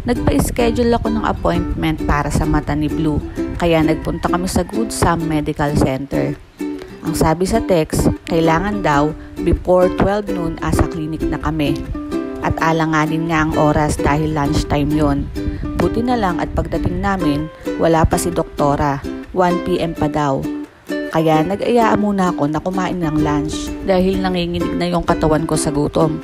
Nagpa-schedule ako ng appointment para sa mata ni Blue, kaya nagpunta kami sa Good Sam Medical Center. Ang sabi sa text, kailangan daw before 12 noon asa clinic na kami. At alanganin nga ang oras dahil lunchtime yon. Buti na lang at pagdating namin, wala pa si doktora, 1 PM pa daw. Kaya nag-aya muna ako na kumain ng lunch dahil nanginginig na yung katawan ko sa gutom.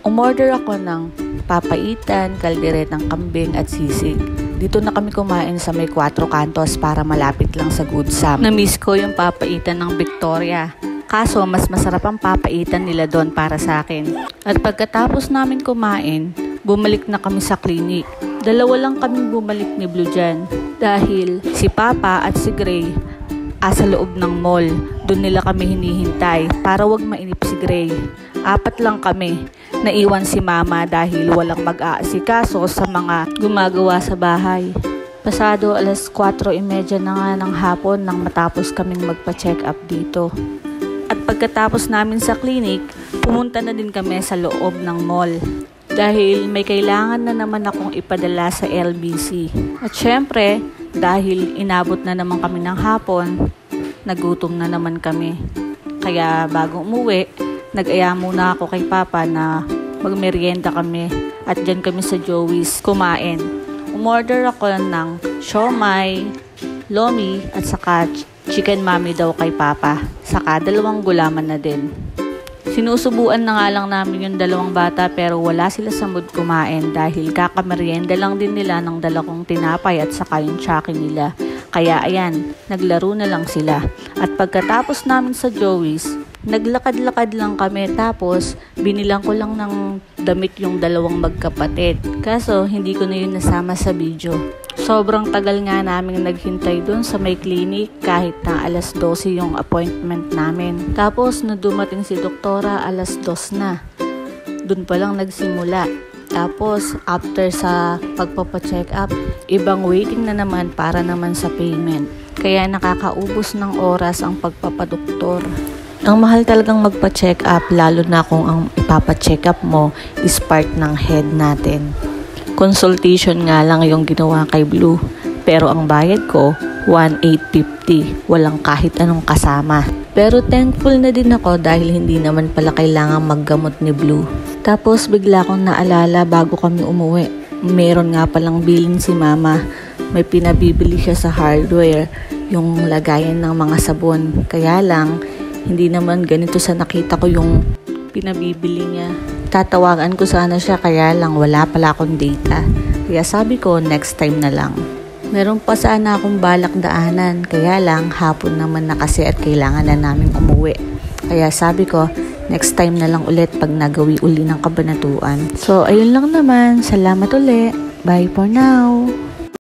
Umorder ako ng papaitan, kalderetang kambing at sisig. Dito na kami kumain sa may 4 kantos para malapit lang sa Good Sam. Na-miss ko yung papaitan ng Victoria. Kaso mas masarap ang papaitan nila doon para sa akin. At pagkatapos namin kumain, bumalik na kami sa clinic. 2 lang kaming bumalik ni Blue dyan. Dahil si Papa at si Gray sa loob ng mall. Doon nila kami hinihintay para wag mainip si Gray. 4 lang kami. Naiwan si Mama dahil walang mag-aasikaso sa mga gumagawa sa bahay. Pasado 4:30 na nga ng hapon nang matapos kaming magpa-check up dito. At pagkatapos namin sa clinic, pumunta na din kami sa loob ng mall. Dahil may kailangan na naman akong ipadala sa LBC. At syempre, dahil inabot na naman kami ng hapon, nagutom na naman kami. Kaya bago umuwi, nag-aya muna ako kay Papa na magmerienda kami at dyan kami sa Joey's kumain. Umorder ako ng siomai, lomi at saka chicken mami daw kay Papa. Saka 2 gulaman na din. Sinusubuan na nga lang namin yung 2 bata pero wala sila sa mood kumain dahil kakamerienda lang din nila ng 2 kong tinapay at saka yung tsaki nila. Kaya ayan, naglaro na lang sila. At pagkatapos namin sa Joey's, naglakad-lakad lang kami tapos binilang ko lang ng damit yung 2 magkapatid. Kaso hindi ko na yun nasama sa video. Sobrang tagal nga namin naghintay dun sa may clinic kahit na 12:00 yung appointment namin. Tapos na dumating si doktora 2:00 na. Dun pa lang nagsimula. Tapos after sa pagpapacheck up, ibang waiting na naman para naman sa payment. Kaya nakakaubos ng oras ang pagpapadoktor. Ang mahal talagang magpa-check up lalo na kung ang ipapa-check up mo is part ng head natin. Consultation nga lang yung ginawa kay Blue. Pero ang bayad ko, 1,850. Walang kahit anong kasama. Pero thankful na din ako dahil hindi naman pala kailangan maggamot ni Blue. Tapos bigla kong naalala bago kami umuwi. Meron nga palang bilin si Mama. May pinabibili siya sa hardware. Yung lagayan ng mga sabon. Kaya lang, hindi naman ganito sa nakita ko yung pinabibili niya. Tatawagan ko sana siya kaya lang wala pala akong data. Kaya sabi ko next time na lang. Meron pa sana akong balak daanan. Kaya lang hapon naman na kasi at kailangan na namin umuwi. Kaya sabi ko next time na lang ulit pag nagawi uli ng kabanatuan. So ayun lang naman. Salamat ulit. Bye for now.